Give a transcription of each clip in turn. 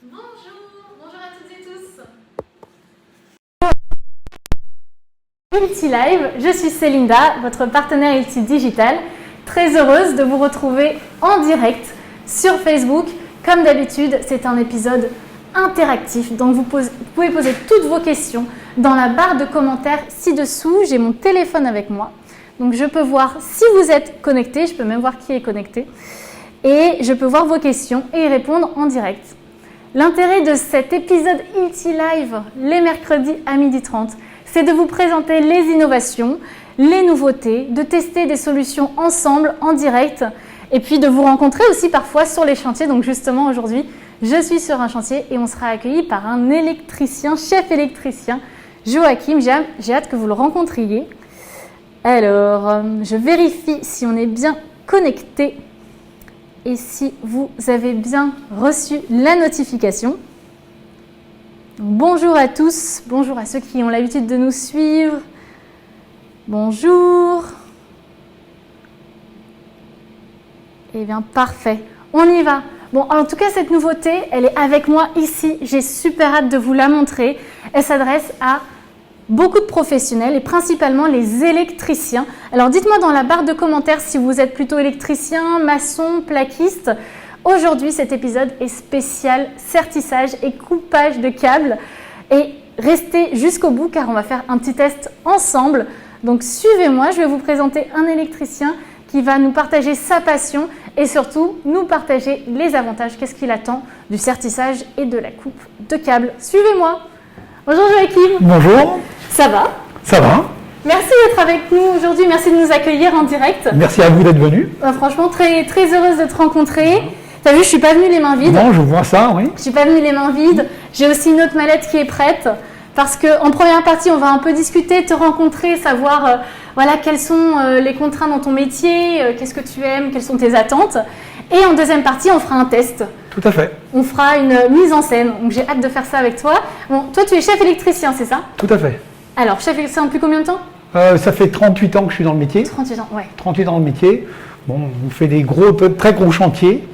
Bonjour à toutes et tous. Ultilive, je suis Célinda, votre partenaire Ulti Digital. Très heureuse de vous retrouver en direct sur Facebook. Comme d'habitude, c'est un épisode interactif, donc vous pouvez poser toutes vos questions dans la barre de commentaires ci-dessous. J'ai mon téléphone avec moi, donc je peux voir si vous êtes connecté, je peux même voir qui est connecté, et je peux voir vos questions et y répondre en direct. L'intérêt de cet épisode Ultilive, les mercredis à 12h30, c'est de vous présenter les innovations, les nouveautés, de tester des solutions ensemble en direct et puis de vous rencontrer aussi parfois sur les chantiers. Donc justement aujourd'hui, je suis sur un chantier et on sera accueilli par un électricien, chef électricien, Joachim. J'ai hâte que vous le rencontriez. Alors, je vérifie si on est bien connecté et si vous avez bien reçu la notification. Bonjour à tous, bonjour à ceux qui ont l'habitude de nous suivre. Bonjour. Eh bien, parfait. On y va. Bon, en tout cas, cette nouveauté, elle est avec moi ici. J'ai super hâte de vous la montrer. Elle s'adresse à beaucoup de professionnels et principalement les électriciens. Alors, dites-moi dans la barre de commentaires si vous êtes plutôt électricien, maçon, plaquiste. Aujourd'hui, cet épisode est spécial certissage et coupage de câbles. Et restez jusqu'au bout car on va faire un petit test ensemble. Donc suivez-moi, je vais vous présenter un électricien qui va nous partager sa passion et surtout nous partager les avantages, qu'est-ce qu'il attend du certissage et de la coupe de câbles. Suivez-moi. Bonjour Joachim. Bonjour. Ça va? Ça va. Merci d'être avec nous aujourd'hui, merci de nous accueillir en direct. Merci à vous d'être venu. Franchement, très heureuse de te rencontrer. T'as vu, je suis pas venue les mains vides. Non, je vois ça, oui. Je suis pas venue les mains vides. J'ai aussi une autre mallette qui est prête. Parce qu'en première partie, on va un peu discuter, te rencontrer, savoir voilà, quelles sont les contraintes dans ton métier, qu'est-ce que tu aimes, quelles sont tes attentes. Et en deuxième partie, on fera un test. Tout à fait. On fera une mise en scène. Donc j'ai hâte de faire ça avec toi. Bon, toi, tu es chef électricien, c'est ça? Tout à fait. Alors, chef électricien depuis combien de temps? Ça fait 38 ans que je suis dans le métier. 38 ans, ouais. 38 ans dans le métier. Bon, on fait des très gros chantiers.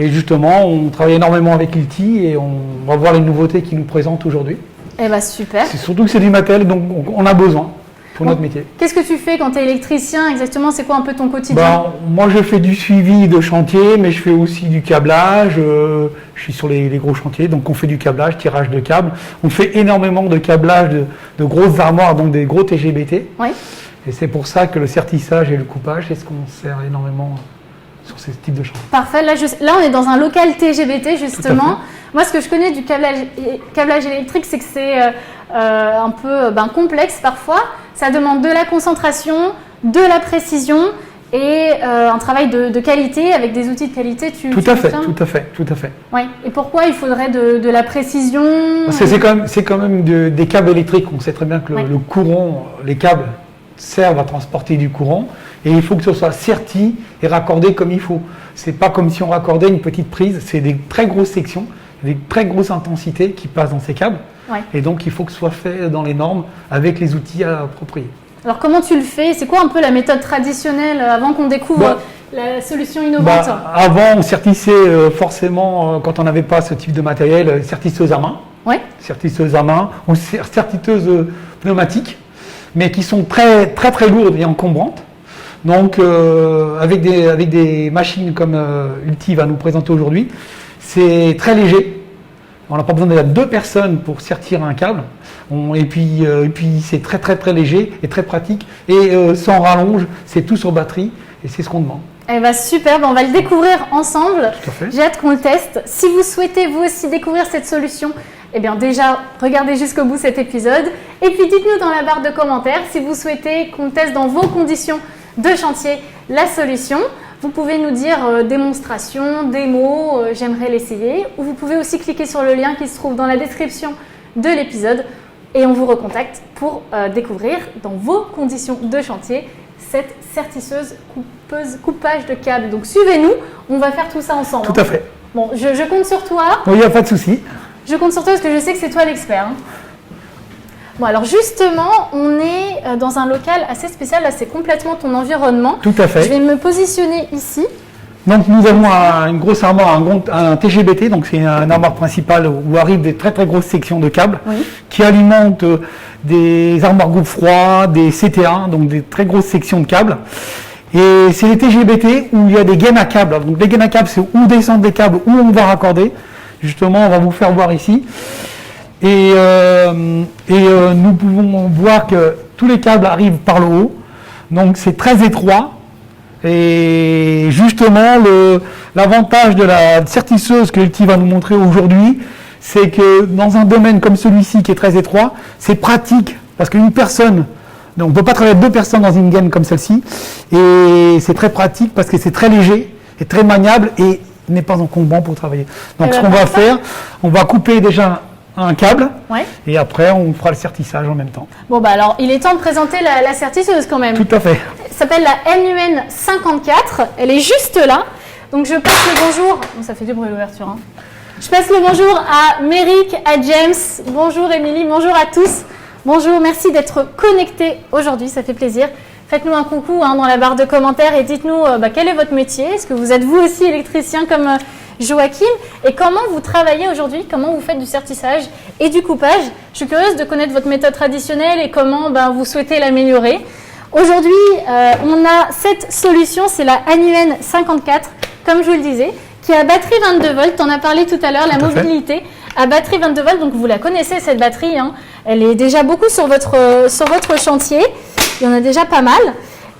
Et justement, on travaille énormément avec Ulti et on va voir les nouveautés qu'ils nous présentent aujourd'hui. Eh bien, super. C'est surtout que c'est du matériel, donc on a besoin pour notre métier. Qu'est-ce que tu fais quand tu es électricien exactement? C'est quoi un peu ton quotidien? Moi, je fais du suivi de chantier, mais je fais aussi du câblage. Je suis sur les gros chantiers, donc on fait du câblage, tirage de câbles. On fait énormément de câblage de grosses armoires, donc des gros TGBT. Oui. Et c'est pour ça que le certissage et le coupage, c'est ce qu'on sert énormément sur ces types de chantiers. Parfait. Là, on est dans un local TGBT, justement. Moi, ce que je connais du câblage électrique, c'est que c'est un peu complexe parfois. Ça demande de la concentration, de la précision et un travail de qualité avec des outils de qualité. Tout à fait. Oui. Et pourquoi il faudrait de la précision? Parce que c'est quand même des câbles électriques. On sait très bien que le courant, les câbles servent à transporter du courant et il faut que ce soit serti et raccordé comme il faut. C'est pas comme si on raccordait une petite prise, c'est des très grosses sections, des très grosses intensités qui passent dans ces câbles. Ouais. Et donc il faut que ce soit fait dans les normes avec les outils appropriés. Alors comment tu le fais? C'est quoi un peu la méthode traditionnelle avant qu'on découvre la solution innovante? Avant on sertissait forcément quand on n'avait pas ce type de matériel, sertisseuse à main. Ouais. Sertisseuse à main ou sertiteuse pneumatique, mais qui sont très lourdes et encombrantes. Donc avec des machines comme Ulti va nous présenter aujourd'hui, c'est très léger. On n'a pas besoin de 2 personnes pour sertir un câble. Et puis c'est très léger et très pratique. Et sans rallonge, c'est tout sur batterie et c'est ce qu'on demande. Eh ben super, on va le découvrir ensemble. Tout à fait. J'ai hâte qu'on le teste. Si vous souhaitez vous aussi découvrir cette solution, eh bien déjà, regardez jusqu'au bout cet épisode. Et puis dites-nous dans la barre de commentaires si vous souhaitez qu'on teste dans vos conditions de chantier la solution. Vous pouvez nous dire démonstration, démo, j'aimerais l'essayer. Ou vous pouvez aussi cliquer sur le lien qui se trouve dans la description de l'épisode et on vous recontacte pour découvrir dans vos conditions de chantier cette sertisseuse coupage de câbles. Donc suivez-nous, on va faire tout ça ensemble. Tout à fait. Bon, je compte sur toi. Il n'y a pas de souci. Je compte sur toi parce que je sais que c'est toi l'expert. Bon, alors justement, on est dans un local assez spécial. Là, c'est complètement ton environnement. Tout à fait. Je vais me positionner ici. Donc nous avons une grosse armoire, un TGBT, donc c'est une armoire principale où arrivent des très très grosses sections de câbles qui alimentent des armoires groupe froid, des CT1, donc des très grosses sections de câbles. Et c'est les TGBT où il y a des gaines à câbles. Donc les gaines à câbles, c'est où descendent des câbles, où on va raccorder. Justement, on va vous faire voir ici. Et nous pouvons voir que tous les câbles arrivent par le haut. Donc c'est très étroit. Et justement, l'avantage de la certisseuse que LT va nous montrer aujourd'hui, c'est que dans un domaine comme celui-ci qui est très étroit, c'est pratique parce qu'une personne, on ne peut pas travailler deux personnes dans une gaine comme celle-ci, et c'est très pratique parce que c'est très léger et très maniable et n'est pas encombrant pour travailler. Donc ce qu'on va faire, on va couper déjà un câble et après on fera le sertissage en même temps. Bon bah alors il est temps de présenter la sertisseuse quand même. Tout à fait. Elle s'appelle la NUN 54, elle est juste là. Donc je passe le bonjour, ça fait du bruit l'ouverture. Hein. Je passe le bonjour à Méric, à James, bonjour Émilie, bonjour à tous. Bonjour, merci d'être connectés aujourd'hui, ça fait plaisir. Faites-nous un coucou dans la barre de commentaires et dites-nous quel est votre métier. Est-ce que vous êtes vous aussi électricien comme Joachim? Et comment vous travaillez aujourd'hui? Comment vous faites du sertissage et du coupage? Je suis curieuse de connaître votre méthode traditionnelle et comment vous souhaitez l'améliorer. Aujourd'hui, on a cette solution, c'est la NUN 54, comme je vous le disais, qui a batterie 22 volts. On a parlé tout à l'heure, la mobilité à batterie 22 volts. Donc vous la connaissez cette batterie, hein. Elle est déjà beaucoup sur votre chantier. Il y en a déjà pas mal.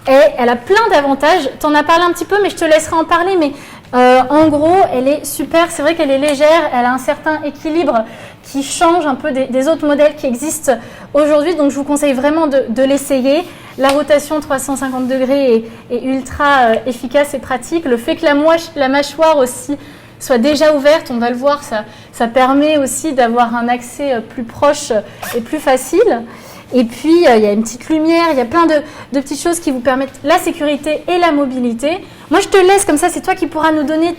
Et elle a plein d'avantages. Tu en as parlé un petit peu, mais je te laisserai en parler. Mais en gros, elle est super. C'est vrai qu'elle est légère. Elle a un certain équilibre qui change un peu des autres modèles qui existent aujourd'hui. Donc je vous conseille vraiment de l'essayer. La rotation 350 degrés est ultra efficace et pratique. Le fait que la mâchoire aussi soit déjà ouverte, on va le voir, ça permet aussi d'avoir un accès plus proche et plus facile. Et puis, il y a une petite lumière, il y a plein de petites choses qui vous permettent la sécurité et la mobilité. Moi, je te laisse comme ça, c'est toi qui pourras nous donner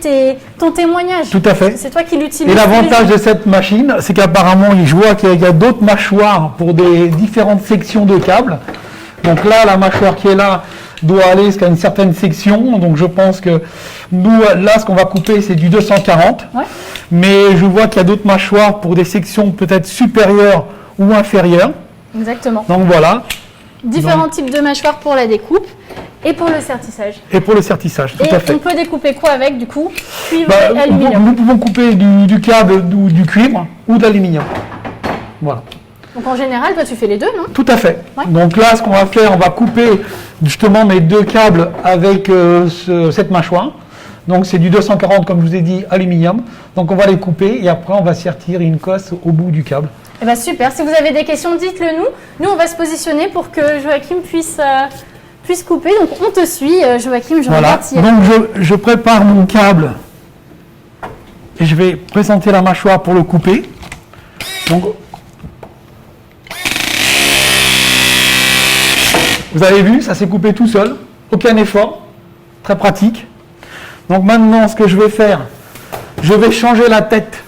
ton témoignage. Tout à fait. C'est toi qui l'utilises. Et l'avantage de cette machine, c'est qu'apparemment, je vois qu'il y a d'autres mâchoires pour des différentes sections de câbles. Donc là, la mâchoire qui est là doit aller jusqu'à une certaine section. Donc je pense que nous, là, ce qu'on va couper, c'est du 240. Ouais. Mais je vois qu'il y a d'autres mâchoires pour des sections peut-être supérieures ou inférieures. Exactement. Donc voilà. Différents types de mâchoires pour la découpe et pour le sertissage. Et pour le sertissage, tout à fait. Et on peut découper quoi avec, du coup? Cuivre et aluminium. Nous pouvons couper du câble ou du cuivre ou de l'aluminium. Voilà. Donc en général, toi tu fais les deux, non? Tout à fait. Ouais. Donc là, ce qu'on va faire, on va couper justement mes deux câbles avec cette mâchoire. Donc c'est du 240, comme je vous ai dit, aluminium. Donc on va les couper et après on va sertir une cosse au bout du câble. Eh bien super, si vous avez des questions, dites-le nous. Nous, on va se positionner pour que Joachim puisse couper. Donc on te suit, Joachim, je regarde si... Donc je prépare mon câble et je vais présenter la mâchoire pour le couper. Donc, vous avez vu, ça s'est coupé tout seul, aucun effort, très pratique. Donc maintenant, ce que je vais faire, je vais changer la tête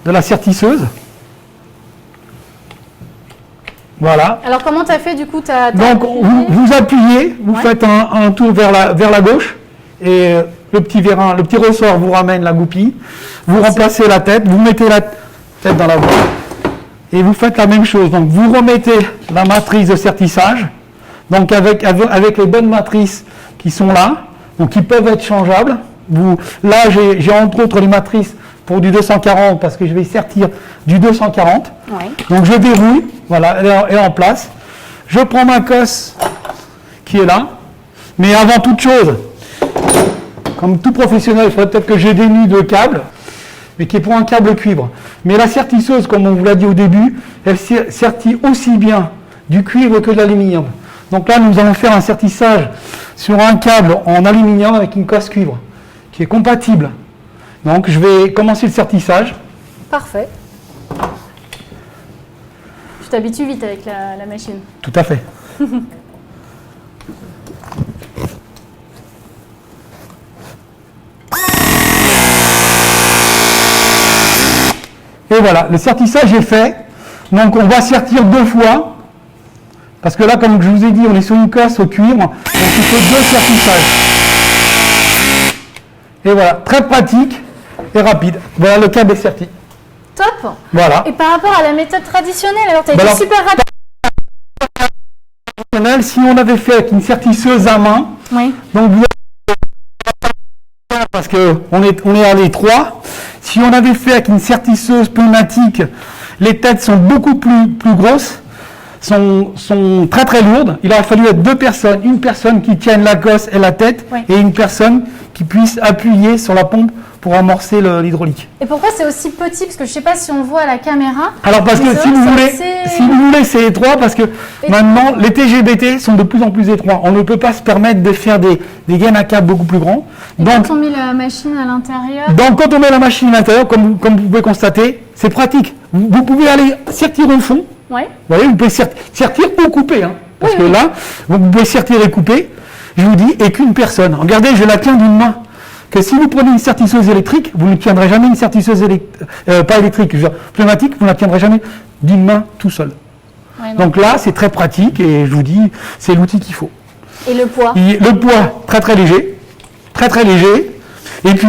de la sertisseuse. Voilà. Alors comment tu as fait du coup? Donc vous appuyez, vous faites un tour vers la gauche et le petit ressort vous ramène la goupille. Vous remplacez la tête, vous mettez la tête dans la boîte et vous faites la même chose. Donc vous remettez la matrice de sertissage. Donc avec les bonnes matrices qui sont là, donc qui peuvent être changeables. Là j'ai entre autres les matrices pour du 240 parce que je vais sertir du 240. Ouais. Donc je déroule, voilà, elle est en place. Je prends ma cosse qui est là. Mais avant toute chose, comme tout professionnel, il faudrait peut-être que j'ai des nœuds de câble, mais qui est pour un câble cuivre. Mais la sertisseuse, comme on vous l'a dit au début, elle sertit aussi bien du cuivre que de l'aluminium. Donc là, nous allons faire un sertissage sur un câble en aluminium avec une cosse cuivre, qui est compatible. Donc je vais commencer le sertissage. Parfait. Tu t'habitues vite avec la machine. Tout à fait. Et voilà, le sertissage est fait. Donc on va sertir 2 fois. Parce que là, comme je vous ai dit, on est sur une cosse au cuivre. Donc il faut 2 sertissages. Et voilà, très pratique et rapide. Voilà, le câble est serti. Top. Voilà. Et par rapport à la méthode traditionnelle, alors tu as Bah été alors, super rapide. Si on avait fait avec une sertisseuse à main, Oui. donc vous parce qu'on est à l'étroit. Si on avait fait avec une sertisseuse pneumatique, les têtes sont beaucoup plus grosses, sont très très lourdes. Il aurait fallu être deux personnes, une personne qui tienne la gosse et la tête, Oui. et une personne qui puisse appuyer sur la pompe pour amorcer l'hydraulique. Et pourquoi c'est aussi petit? Parce que je ne sais pas si on le voit à la caméra. Alors parce Mais que c'est si vrai vous que voulez, c'est assez- si vous voulez, c'est étroit parce que maintenant les TGBT sont de plus en plus étroits. On ne peut pas se permettre de faire des gaines à câble beaucoup plus grands. Et Donc, quand on met la machine à l'intérieur, quand on met la machine à l'intérieur, comme vous pouvez constater, c'est pratique. Vous pouvez aller sertir au fond. ouais. Vous voyez, vous pouvez sertir ou couper. Hein, parce Oui, que oui. là, vous pouvez sertir et couper, je vous dis, et qu'une personne. Regardez, je la tiens d'une main. Que si vous prenez une sertisseuse électrique, vous ne tiendrez jamais une sertisseuse pas électrique, je veux dire, pneumatique, vous ne la tiendrez jamais d'une main tout seul. Ouais, non. Donc là, c'est très pratique et je vous dis, c'est l'outil qu'il faut. Et le poids? Le poids, très très léger. Très très léger. Et puis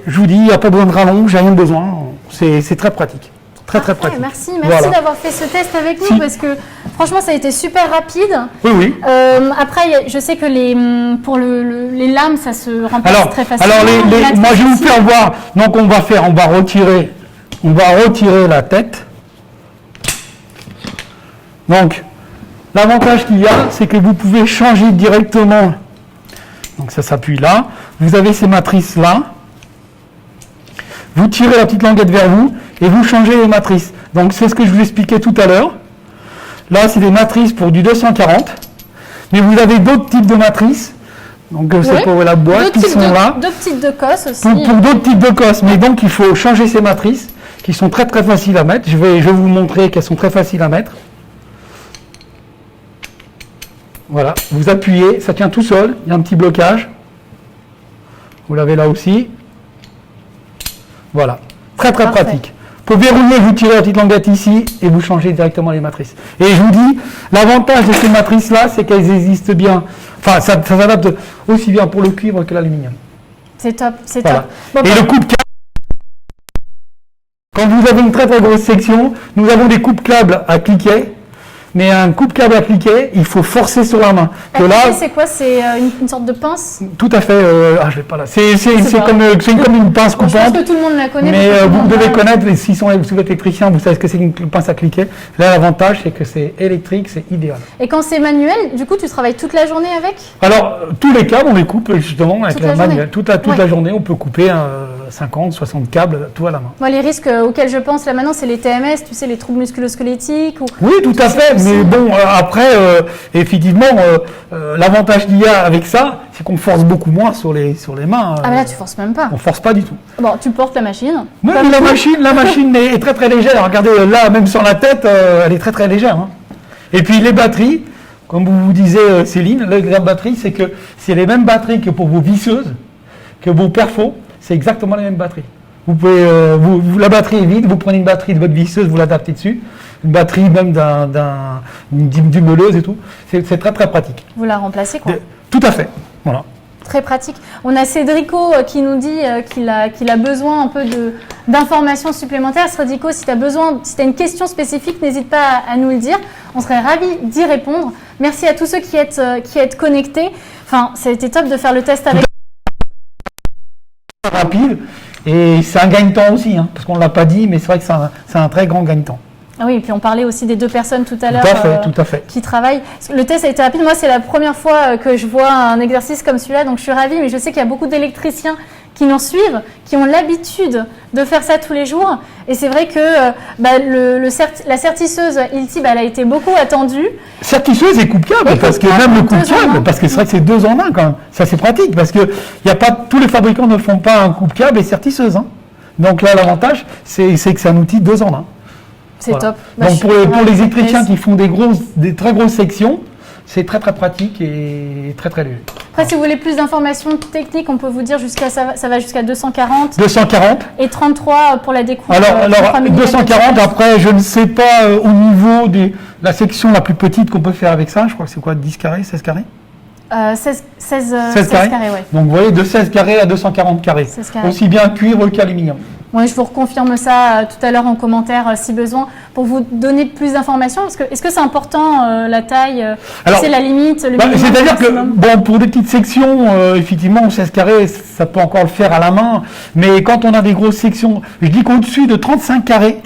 je vous dis, il n'y a pas besoin de rallonge, j'ai rien besoin. C'est très pratique. Très très Parfait, pratique. merci Voilà. d'avoir fait ce test avec nous Si. parce que franchement ça a été super rapide. Oui. Après, je sais que pour les lames, ça se remplace Alors, très facilement. moi je vais vous faire voir. Donc on va retirer la tête. Donc, l'avantage qu'il y a, c'est que vous pouvez changer directement. Donc ça s'appuie là. Vous avez ces matrices là. Vous tirez la petite languette vers vous et vous changez les matrices. Donc c'est ce que je vous expliquais tout à l'heure. Là, c'est des matrices pour du 240. Mais vous avez d'autres types de matrices. Donc c'est Oui. pour la boîte qui sont là. D'autres types de cosses aussi. Pour d'autres types de cosses. Mais donc il faut changer ces matrices qui sont très très faciles à mettre. Je vais vous montrer qu'elles sont très faciles à mettre. Voilà, vous appuyez, ça tient tout seul, il y a un petit blocage. Vous l'avez là aussi. Voilà, très très Parfait. pratique. Pour verrouiller, vous tirez la petite languette ici et vous changez directement les matrices. Et je vous dis, l'avantage de ces matrices-là, c'est qu'elles existent bien. Enfin, ça s'adapte aussi bien pour le cuivre que l'aluminium. C'est top, c'est Voilà. top. Bon, Et le coupe-câble, quand vous avez une très très grosse section, nous avons des coupe-câbles à cliquet. Mais un coupe-câble à cliquet, il faut forcer sur la main. Que là, c'est quoi? C'est une sorte de pince? tout à fait. Je l'ai pas là. C'est pas comme une pince Bon, je pense coupante. que tout le monde la connaît. Mais parce que tout le vous monde devez l'a. connaître, si vous êtes électricien, vous savez ce que c'est qu'une pince à cliquet. Là, l'avantage, c'est que c'est électrique, c'est idéal. Et quand c'est manuel, du coup, tu travailles toute la journée avec? Alors, tous les câbles, on les coupe justement avec Toute la la journée. manuelle. Toute Ouais. la journée, on peut couper 50, 60 câbles, tout à la main. Moi, les risques auxquels je pense là maintenant, c'est les TMS, tu sais, les troubles musculo-squelettiques. Oui, tout à fait. aussi. Mais bon, après, effectivement, l'avantage qu'il y a avec ça, c'est qu'on force beaucoup moins sur les mains. Ah, mais là, tu forces même pas. On force pas du tout. Bon, tu portes la machine. Oui, mais la machine est très très légère. Regardez, là, même sur la tête, elle est très très légère. Hein. Et puis les batteries, comme vous disiez Céline, la batterie, c'est que c'est les mêmes batteries que pour vos visseuses, que vos perfos, c'est exactement les mêmes batteries. Vous pouvez, la batterie est vide, vous prenez une batterie de votre visseuse, vous l'adaptez dessus, une batterie même d'une meuleuse et tout. C'est très très pratique. Vous la remplacez, quoi. Tout à fait. Voilà. Très pratique. On a Cédrico qui nous dit qu'il a besoin un peu d'informations supplémentaires. Cédrico, si tu as une question spécifique, n'hésite pas à nous le dire. On serait ravis d'y répondre. Merci à tous ceux qui êtes connectés. Enfin, ça a été top de faire le test avec. Rapide. Et c'est un gagne-temps aussi, hein, parce qu'on ne l'a pas dit, mais c'est vrai que c'est un très grand gagne-temps. Ah oui, et puis on parlait aussi des deux personnes tout à l'heure Tout à fait. qui travaillent. Le test a été rapide. Moi, c'est la première fois que je vois un exercice comme celui-là, donc je suis ravie, mais je sais qu'il y a beaucoup d'électriciens qui nous suivent, qui ont l'habitude de faire ça tous les jours. Et c'est vrai que la sertisseuse Hilti, elle a été beaucoup attendue. Sertisseuse et coupe-câble, Et parce que coupe-câble, même le 2 en coupe-câble, 1. parce que c'est vrai que c'est 2 en 1 quand même. Ça c'est pratique, parce que tous les fabricants ne font pas un coupe-câble et sertisseuse. Hein. Donc là, l'avantage, c'est que c'est un outil 2 en 1. C'est Voilà. top. Donc pour les électriciens qui qui font des très grosses sections, c'est très très pratique et très très léger. Après, si vous voulez plus d'informations techniques, on peut vous dire ça va jusqu'à 240 240. et 33 pour la découpe. Alors 33 mm. 240, après, je ne sais pas au niveau de la section la plus petite qu'on peut faire avec ça, je crois que c'est quoi, 10 carrés, 16 carrés 16 carrés. ouais. Donc vous voyez, de 16 carrés à 240 carrés. 16 carrés. Aussi bien cuivre qu'aluminium. Oui, je vous reconfirme ça tout à l'heure en commentaire si besoin, pour vous donner plus d'informations. Est-ce que c'est important la taille, c'est la limite, le minimum, c'est-à-dire que bon, pour des petites sections, effectivement, 16 carrés, ça peut encore le faire à la main. Mais quand on a des grosses sections, je dis qu'au-dessus de 35 carrés,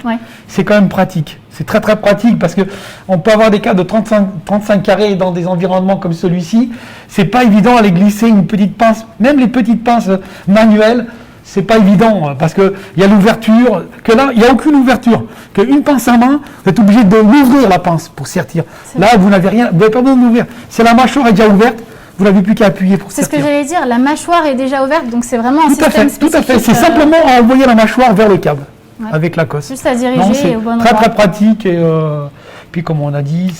c'est quand même pratique. C'est très très pratique parce que on peut avoir des cas de 35 carrés dans des environnements comme celui-ci. C'est pas évident à les glisser une petite pince, même les petites pinces manuelles. C'est pas évident parce que il y a l'ouverture, que là il n'y a aucune ouverture, qu'une pince à main, vous êtes obligé de l'ouvrir la pince pour sertir. Là vous n'avez rien, vous n'avez pas besoin d'ouvrir. Si la mâchoire est déjà ouverte, vous n'avez plus qu'à appuyer pour sertir. C'est ce que j'allais dire, la mâchoire est déjà ouverte, donc c'est vraiment un système spécifique. Tout à fait, c'est simplement à envoyer la mâchoire vers le câble avec la cosse. Juste à diriger au bon endroit. Très très pratique et puis comme on a dit,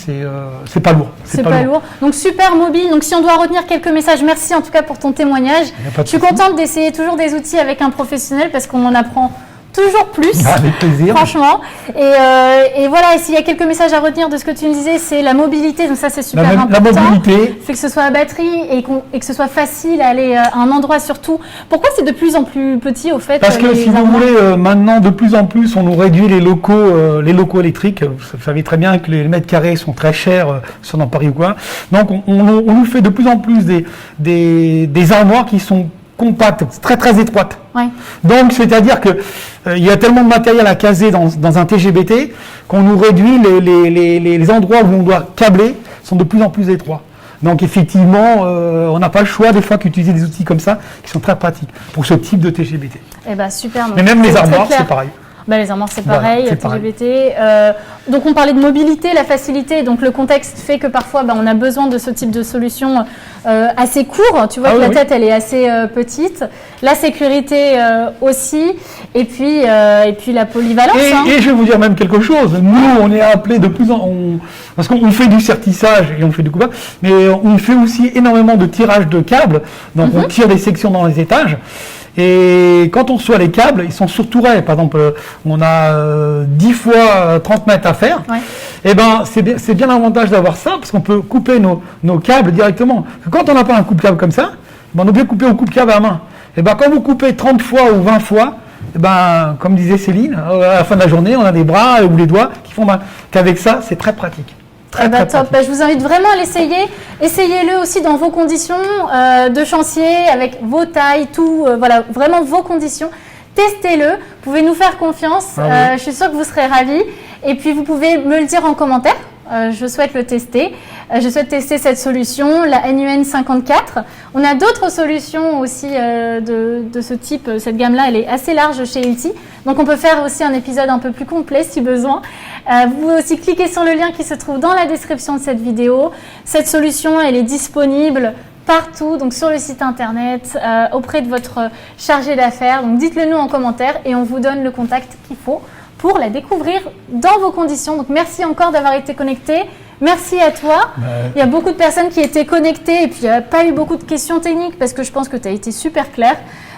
c'est pas lourd. C'est pas lourd. Donc super mobile. Donc si on doit retenir quelques messages, merci en tout cas pour ton témoignage. Je suis contente d'essayer toujours des outils avec un professionnel parce qu'on en apprend toujours plus, avec plaisir. Franchement. Et voilà, et s'il y a quelques messages à retenir de ce que tu me disais, c'est la mobilité. Donc ça, c'est super important. La mobilité. Fait que ce soit à batterie et que ce soit facile à aller à un endroit surtout. Pourquoi c'est de plus en plus petit au fait? Parce que si vous voulez, maintenant de plus en plus, on nous réduit les locaux électriques. Vous savez très bien que les mètres carrés sont très chers, soit dans Paris ou quoi. Donc on nous fait de plus en plus des armoires qui sont compactes, très très étroites. Donc c'est-à-dire que il y a tellement de matériel à caser dans un TGBT qu'on nous réduit les endroits où on doit câbler sont de plus en plus étroits. Donc effectivement, on n'a pas le choix des fois qu'utiliser des outils comme ça qui sont très pratiques pour ce type de TGBT. Eh ben super. Mais même les armoires, c'est pareil. Les armoires, c'est pareil, TGBT. Donc, on parlait de mobilité, la facilité. Donc, le contexte fait que parfois, on a besoin de ce type de solution assez court. Tu vois que la tête, elle est assez petite. La sécurité aussi. Et puis la polyvalence. Et je vais vous dire même quelque chose. Nous, on est appelés de plus en... parce qu'on fait du sertissage et on fait du coupage, mais on fait aussi énormément de tirage de câbles. Donc, on tire des sections dans les étages. Et quand on reçoit les câbles, ils sont sur touret. Par exemple, on a 10 fois 30 mètres à faire. Et ben, c'est bien l'avantage d'avoir ça, parce qu'on peut couper nos câbles directement. Quand on n'a pas un coupe-câble comme ça, on est obligé de couper au coupe-câble à la main. Et ben, quand vous coupez 30 fois ou 20 fois, et ben, comme disait Céline, à la fin de la journée, on a des bras ou les doigts qui font mal. Qu'avec ça, c'est très pratique. Très top. Je vous invite vraiment à l'essayer. Essayez-le aussi dans vos conditions de chantier, avec vos tailles, tout, voilà, vraiment vos conditions. Testez-le. Vous pouvez nous faire confiance. Je suis sûre que vous serez ravis. Et puis, vous pouvez me le dire en commentaire. Je souhaite le tester. Je souhaite tester cette solution, la NUN 54. On a d'autres solutions aussi de ce type. Cette gamme-là, elle est assez large chez Hilti. Donc, on peut faire aussi un épisode un peu plus complet si besoin. Vous pouvez aussi cliquer sur le lien qui se trouve dans la description de cette vidéo. Cette solution, elle est disponible partout, donc sur le site internet, auprès de votre chargé d'affaires. Donc, dites-le nous en commentaire et on vous donne le contact qu'il faut pour la découvrir dans vos conditions. Donc, merci encore d'avoir été connecté. Merci à toi. Il y a beaucoup de personnes qui étaient connectées et puis il n'y a pas eu beaucoup de questions techniques parce que je pense que tu as été super clair.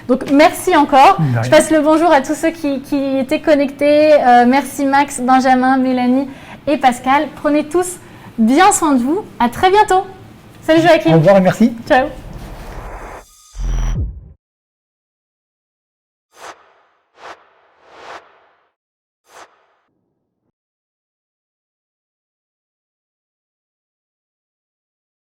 Donc, merci encore. Je passe le bonjour à tous ceux qui étaient connectés. Merci Max, Benjamin, Mélanie et Pascal. Prenez tous bien soin de vous. À très bientôt. Salut Joachim. Au revoir et merci. Ciao.